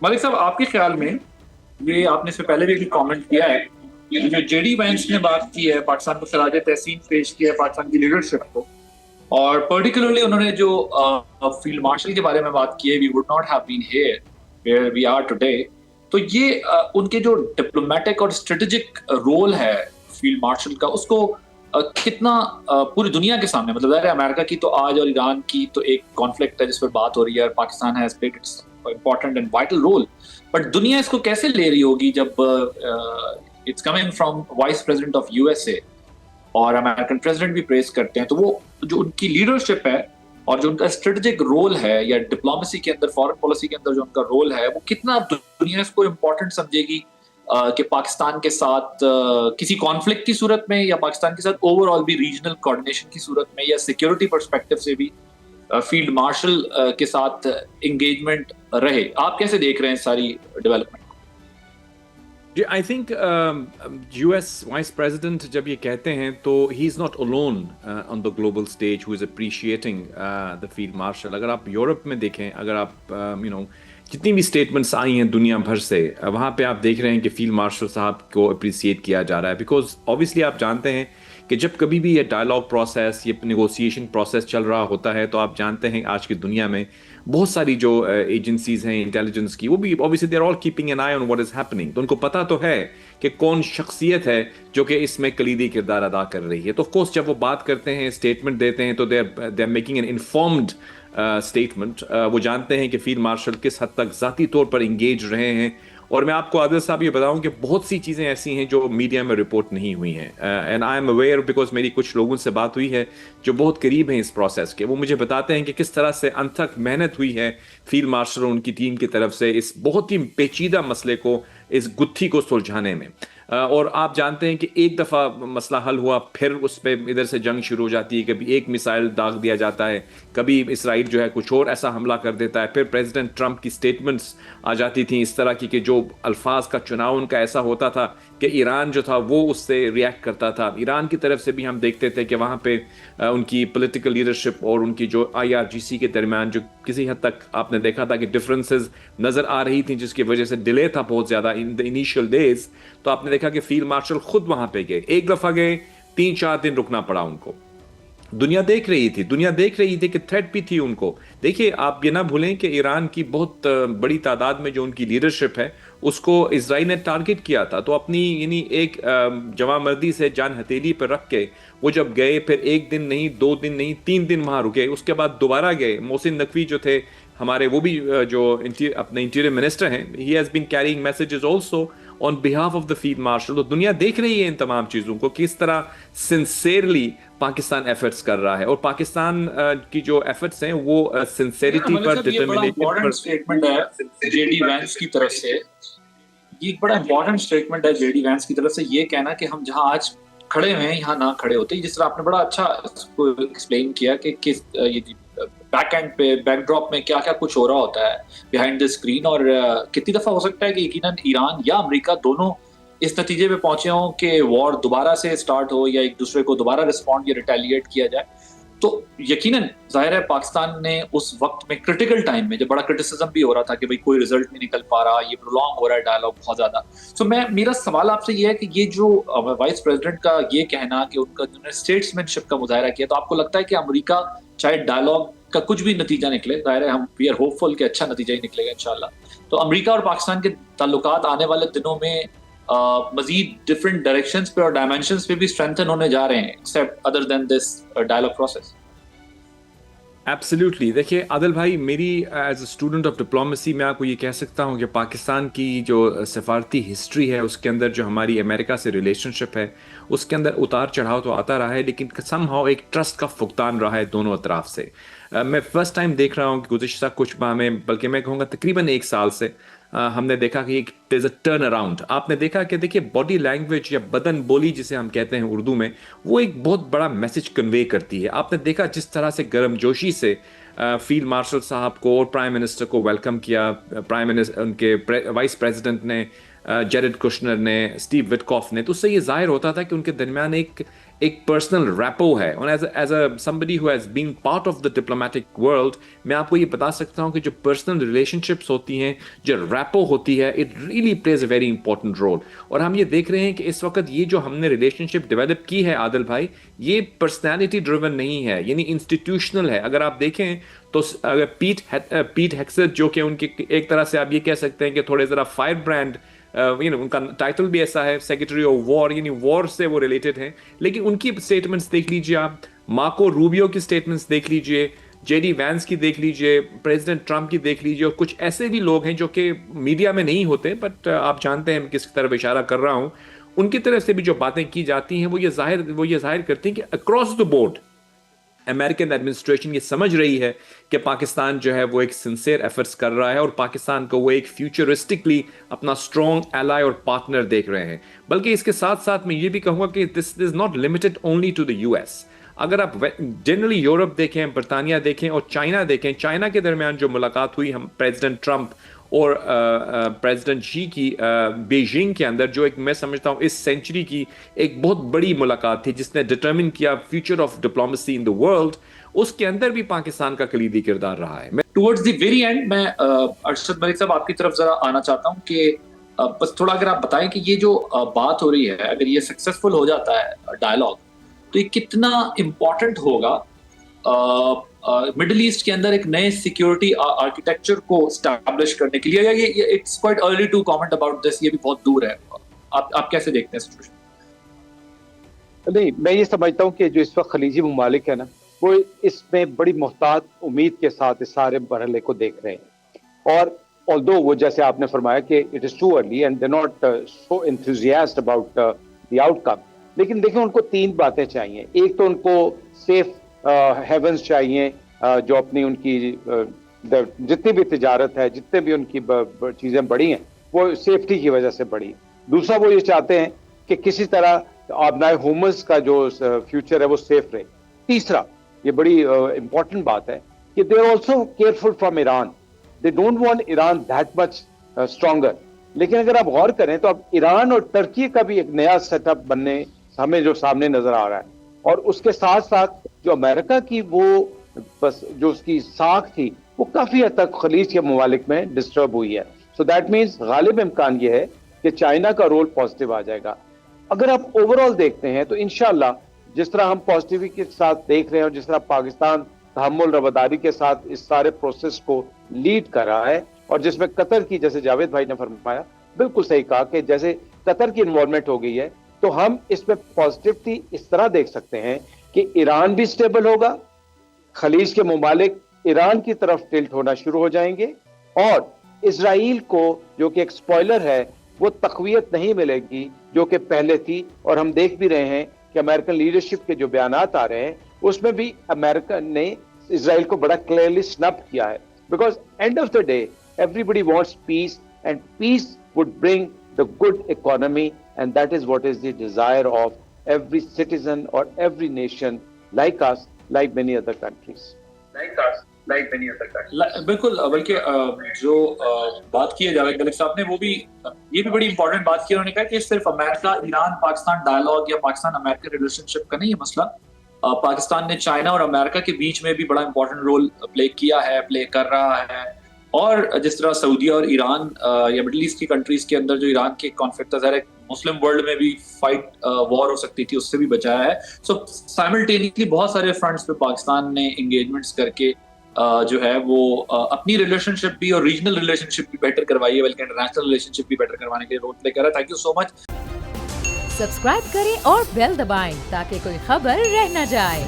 مالک صاحب آپ کے خیال میں یہ آپ نے اس سے پہلے بھی کامنٹ کیا ہے جو جے ڈی وینس نے بات کی ہے پاکستان کو خراج تحسین پیش کیا ہے پاکستان کی لیڈرشپ کو اور پرٹیکولرلی انہوں نے جو فیلڈ مارشل کے بارے میں بات کی ہے we would not have been here where we are today. تو یہ ان کے جو ڈپلومیٹک اور اسٹریٹجک رول ہے فیلڈ مارشل کا اس کو کتنا پوری دنیا کے سامنے مطلب ظاہر ہے امریکہ کی تو آج اور ایران کی تو ایک کانفلکٹ ہے جس پر بات ہو رہی ہے اور Pakistan has played its important and vital role but دنیا اس کو کیسے لے رہی ہوگی جب it's coming from vice president of U S A اور امریکن پریزیڈنٹ بھی پریز کرتے ہیں تو وہ جو ان کی لیڈرشپ ہے اور جو ان کا اسٹریٹجک رول ہے یا ڈپلومیسی کے اندر فارن پالیسی کے اندر جو ان کا رول ہے وہ کتنا دنیا اس کو امپورٹنٹ سمجھے گی کہ پاکستان کے ساتھ کسی کانفلکٹ کی صورت میں یا پاکستان کے ساتھ اوور آل بھی ریجنل کوآرڈینیشن کی صورت میں یا سیکیورٹی پرسپیکٹو سے بھی فیلڈ مارشل کے ساتھ انگیجمنٹ رہے. آپ کیسے دیکھ رہے ہیں ساری ڈیولپمنٹ؟ جی I think US vice president جب یہ کہتے ہیں تو he is not alone on the global stage who is appreciating the field marshal. اگر آپ یورپ میں دیکھیں اگر آپ جتنی بھی اسٹیٹمنٹس آئی ہیں دنیا بھر سے وہاں پہ آپ دیکھ رہے ہیں کہ فیلڈ مارشل صاحب کو اپریسیٹ کیا جا رہا ہے بیکاز اوبیسلی آپ جانتے ہیں کہ جب کبھی بھی یہ ڈائلاگ پروسیس یہ نیگوسیشن پروسیس چل رہا ہوتا ہے تو آپ جانتے ہیں آج کی دنیا میں بہت ساری جو ایجنسیز ہیں انٹیلیجنس کی وہ بھی obviously they are all keeping an eye on what is happening. تو ان کو پتہ تو ہے کہ کون شخصیت ہے جو کہ اس میں کلیدی کردار ادا کر رہی ہے. تو آف کورس جب وہ بات کرتے ہیں اسٹیٹمنٹ دیتے ہیں تو they are making an informed statement. وہ جانتے ہیں کہ فیلڈ مارشل کس حد تک ذاتی طور پر انگیج رہے ہیں. اور میں آپ کو عادل صاحب یہ بتاؤں کہ بہت سی چیزیں ایسی ہیں جو میڈیا میں رپورٹ نہیں ہوئی ہیں and I am aware because میری کچھ لوگوں سے بات ہوئی ہے جو بہت قریب ہیں اس پروسیس کے. وہ مجھے بتاتے ہیں کہ کس طرح سے انتھک محنت ہوئی ہے فیلڈ مارشل اور ان کی ٹیم کی طرف سے اس بہت ہی پیچیدہ مسئلے کو اس گتھی کو سلجھانے میں. اور آپ جانتے ہیں کہ ایک دفعہ مسئلہ حل ہوا پھر اس پہ ادھر سے جنگ شروع ہو جاتی ہے. کبھی ایک میسائل داغ دیا جاتا ہے کبھی اسرائیل جو ہے کچھ اور ایسا حملہ کر دیتا ہے. پھر پریزیڈنٹ ٹرمپ کی سٹیٹمنٹس آ جاتی تھیں اس طرح کی کہ جو الفاظ کا چناؤ ان کا ایسا ہوتا تھا کہ ایران جو تھا وہ اس سے ریئیکٹ کرتا تھا. ایران کی طرف سے بھی ہم دیکھتے تھے کہ وہاں پہ ان کی پولیٹیکل لیڈرشپ اور ان کی جو IRGC کے درمیان جو کسی حد تک آپ نے دیکھا تھا کہ ڈفرینسز نظر آ رہی تھیں جس کی وجہ سے ڈیلے تھا بہت زیادہ ان دی انیشیل ڈیز. تو آپ نے دیکھا کہ فیلڈ مارشل خود وہاں پہ گئے, ایک دفعہ گئے 3-4 دن رکنا پڑا ان کو. دنیا دیکھ رہی تھی کہ تھریٹ بھی تھی ان کو. دیکھیے آپ یہ نہ بھولیں کہ ایران کی بہت بڑی تعداد میں جو ان کی لیڈرشپ ہے اس کو اسرائیل نے ٹارگٹ کیا تھا. تو اپنی ایک جواں مردی سے جان ہتھیلی پر رکھ کے وہ جب گئے پھر 1 دن نہیں 2 دن نہیں 3 دن وہاں رکے. اس کے بعد دوبارہ گئے. محسن نقوی جو تھے ہمارے وہ بھی جو اپنے انٹیریئر منسٹر ہیں he has been carrying messages also on behalf of the field marshal. تو دنیا دیکھ رہی ہے ان تمام چیزوں کو کس طرح سنسیئرلی پاکستان ایفرٹس کر رہا ہے اور پاکستان کی جو ایفرٹس ہیں وہ سنسیئرٹی پر ڈٹرمنیشن پر. اسٹیٹمنٹ ہے جے ڈی وینس کی طرف سے, یہ ایک بڑا امپورٹنٹ اسٹیٹمنٹ ہے جے ڈی وینس کی طرف سے یہ کہنا کہ ہم جہاں آج کھڑے ہوئے ہیں یہاں نہ کھڑے ہوتے. جس طرح آپ نے بڑا اچھا اس کو ایکسپلین کیا کہ کس یہ بیک اینڈ پہ بیک ڈراپ میں کیا کیا کچھ ہو رہا ہوتا ہے بیہائنڈ دا اسکرین اور کتنی دفعہ ہو سکتا ہے کہ یقیناً ایران یا امریکہ دونوں اس نتیجے پہ پہنچے ہوں کہ وار دوبارہ سے اسٹارٹ ہو یا ایک دوسرے کو دوبارہ رسپونڈ یا ریٹیلیٹ کیا جائے. تو یقیناً ظاہر ہے پاکستان نے اس وقت میں کرٹیکل ٹائم میں جب بڑا کرٹیسزم بھی ہو رہا تھا کہ بھئی کوئی رزلٹ نہیں نکل پا رہا, یہ پرولونگ ہو رہا ہے ڈائلاگ بہت زیادہ. سو میرا سوال آپ سے یہ ہے کہ یہ جو وائس پریزیڈنٹ کا یہ کہنا کہ ان کا جو اسٹیٹسمین شپ کا مظاہرہ کیا, تو آپ کو لگتا ہے کہ امریکہ چاہے ڈائلاگ کا کچھ بھی نتیجہ نکلے, ظاہر ہے ہم وی آر ہوپ فل کہ اچھا نتیجہ ہی نکلے گا انشاءاللہ, تو امریکہ اور پاکستان کے تعلقات آنے والے دنوں میں مزید ڈفرینٹ ڈائریکشنز پہ اور ڈائمینشنز پہ بھی اسٹرینتھن ہونے جا رہے ہیں ایکسیپٹ ادر دین دس ڈائلاگ پروسیس؟ ایبسلیوٹلی. دیکھیے عادل بھائی میری as a student of diplomacy میں آپ کو یہ کہہ سکتا ہوں کہ پاکستان کی جو سفارتی ہسٹری ہے اس کے اندر جو ہماری امریکہ سے ریلیشن شپ ہے اس کے اندر اتار چڑھاؤ تو آتا رہا ہے لیکن سم ہاؤ ایک ٹرسٹ کا فقدان رہا ہے دونوں اطراف سے. میں فرسٹ ٹائم دیکھ رہا ہوں کہ گزشتہ کچھ ماہ میں بلکہ میں کہوں گا تقریباً 1 سال سے ہم نے دیکھا کہ ایک there's a ٹرن اراؤنڈ. آپ نے دیکھا کہ دیکھیے باڈی لینگویج یا بدن بولی جسے ہم کہتے ہیں اردو میں وہ ایک بہت بڑا میسج کنوے کرتی ہے. آپ نے دیکھا جس طرح سے گرم جوشی سے فیلڈ مارشل صاحب کو اور پرائم منسٹر کو ویلکم کیا, پرائم منسٹر ان کے وائس پریزیڈنٹ نے, جیرڈ کشنر نے, اسٹیو وٹکاف نے, تو اس سے یہ ظاہر ہوتا تھا کہ ان کے درمیان ایک ایک پرسنل ریپو ہے. اور as a somebody who has been part of the diplomatic world, میں آپ کو یہ بتا سکتا ہوں کہ جو پرسنل ریلیشن شپس ہوتی ہیں, جو ریپو ہوتی ہے, it really plays a very important role. اور ہم یہ دیکھ رہے ہیں کہ اس وقت یہ جو ہم نے ریلیشن شپ ڈیولپ کی ہے عادل بھائی, یہ پرسنالٹی ڈریون نہیں ہے, یعنی انسٹیٹیوشنل ہے. اگر آپ دیکھیں تو پیٹ ہیکسٹ جو کہ ان کی ایک طرح سے آپ یہ کہہ سکتے ہیں کہ تھوڑے ذرا فائر برانڈ, ان کا ٹائٹل بھی ایسا ہے, سیکرٹری آف وار, یعنی وار سے وہ ریلیٹڈ ہیں, لیکن ان کی اسٹیٹمنٹس دیکھ لیجیے آپ, مارکو روبیو کی اسٹیٹمنٹس دیکھ لیجیے, جے ڈی وینس کی دیکھ لیجیے, پریزیڈنٹ ٹرمپ کی دیکھ لیجیے, اور کچھ ایسے بھی لوگ ہیں جو کہ میڈیا میں نہیں ہوتے, بٹ آپ جانتے ہیں میں کس طرف اشارہ کر رہا ہوں. ان کی طرف سے بھی جو باتیں کی جاتی ہیں وہ یہ ظاہر کرتی ہیں کہ across the board American administration یہ سمجھ رہی ہے کہ پاکستان جو ہے وہ ایک سنسیئر ایفرٹس کر رہا ہے, اور پاکستان کو وہ ایک فیوچرسٹکلی اپنا اسٹرانگ ایلائی اور پارٹنر دیکھ رہے ہیں. بلکہ اس کے ساتھ ساتھ میں یہ بھی کہوں گا کہ this is not limited only to the US. اگر آپ جنرلی یورپ دیکھیں, برطانیہ دیکھیں اور چائنا دیکھیں, چائنا کے درمیان جو ملاقات ہوئی ہم پریزیڈنٹ ٹرمپ اور پریزیڈنٹ شی کی بیجنگ کے اندر, جو ایک میں سمجھتا ہوں اس سینچری کی ایک بہت بڑی ملاقات تھی جس نے ڈٹرمن کیا future of diplomacy in the world, اس کے اندر بھی پاکستان کا کلیدی کردار رہا ہے. ٹورڈز دی ویری اینڈ میں ارشد ملک صاحب آپ کی طرف ذرا آنا چاہتا ہوں کہ بس تھوڑا اگر آپ بتائیں کہ یہ جو بات ہو رہی ہے, اگر یہ سکسیسفل ہو جاتا ہے ڈائلاگ, تو یہ کتنا امپورٹنٹ ہوگا مڈل ایسٹ کے اندر ایک نئے سیکیورٹی آرکیٹیکچر کو اسٹیبلش کرنے کے لیے, یا یہ it's quite early to comment about this, یہ بھی بہت دور ہے. آپ کیسے دیکھتے ہیں سچویشن؟ نہیں, میں یہ سمجھتا ہوں کہ جو اس وقت خلیجی ممالک ہیں نا, وہ اس میں بڑی محتاط امید کے ساتھ اس سارے مرحلے کو دیکھ رہے ہیں. اور although وہ جیسے آپ نے فرمایا کہ it is too early and they're not so enthusiastic about the outcome, لیکن دیکھیں ان کو تین باتیں چاہیے. ایک تو ان کو سیف ہیونز چاہیے, جو اپنی ان کی جتنی بھی تجارت ہے, جتنے بھی ان کی چیزیں بڑی ہیں وہ سیفٹی کی وجہ سے بڑی. دوسرا وہ یہ چاہتے ہیں کہ کسی طرح آبنائے ہومز کا جو فیوچر ہے وہ سیف رہے. تیسرا یہ بڑی امپورٹنٹ بات ہے کہ they are also careful from Iran. They don't want Iran that much stronger. لیکن اگر آپ غور کریں تو اب ایران اور ترکی کا بھی ایک نیا سیٹ اپ بننے ہمیں جو سامنے نظر آ رہا ہے, اور اس کے ساتھ ساتھ جو امریکہ کی وہ بس جو اس کی ساکھ تھی وہ کافی حد تک خلیج کے ممالک میں ڈسٹرب ہوئی ہے. سو دیٹ مینس غالب امکان یہ ہے کہ چائنا کا رول پازیٹیو آ جائے گا. اگر آپ اوور آل دیکھتے ہیں تو انشاءاللہ جس طرح ہم پازیٹیوٹی کے ساتھ دیکھ رہے ہیں, اور جس طرح پاکستان تحمل رواداری کے ساتھ اس سارے پروسیس کو لیڈ کر رہا ہے, اور جس میں قطر کی, جیسے جاوید بھائی نے فرمایا, بالکل صحیح کہا کہ جیسے قطر کی انوالومنٹ ہو گئی ہے, تو ہم اس میں پازیٹیوٹی اس طرح دیکھ سکتے ہیں کہ ایران بھی سٹیبل ہوگا, خلیج کے ممالک ایران کی طرف ٹلٹ ہونا شروع ہو جائیں گے, اور اسرائیل کو جو کہ ایک سپوائلر ہے وہ تقویت نہیں ملے گی جو کہ پہلے تھی. اور ہم دیکھ بھی رہے ہیں کہ امریکن لیڈرشپ کے جو بیانات آ رہے ہیں اس میں بھی امریکہ نے اسرائیل کو بڑا کلیئرلی سنپ کیا ہے. Because end of the day everybody wants peace, and peace would bring the good economy, and that is what is the desire of every citizen or every nation like us, like many other countries. بالکل. بلکہ جو بات کی ہے جاوید ملک صاحب نے, وہ بھی یہ بھی بڑی امپورٹنٹ بات کی. انہوں نے کہا کہ صرف امریکہ ایران پاکستان ڈائلاگ یا پاکستان امریکہ ریلیشن شپ کا نہیں ہے مسئلہ, پاکستان نے چائنا اور امریکہ کے بیچ میں بھی بڑا امپورٹنٹ رول پلے کیا ہے, پلے کر رہا ہے. اور جس طرح سعودیہ اور ایران یا مڈل ایسٹ کی کنٹریز کے اندر جو ایران کے کانفلکٹ ظاہر ہے مسلم ورلڈ میں بھی فائٹ وار ہو سکتی تھی, اس سے بھی بچایا ہے. سو سائملٹینیسلی بہت سارے فرنٹس پہ پاکستان نے انگیجمنٹس کر کے جو ہے وہ اپنی ریلیشن شپ بھی اور ریجنل ریلیشن شپ بھی بیٹر کروائی ہے, بلکہ انٹرنیشنل ریلیشن شپ بھی بیٹر کروانے کے لیے رول پلے کر رہا ہے. Thank you so much. Subscribe کریں اور بیل دبائیں تاکہ کوئی خبر رہ نہ جائے.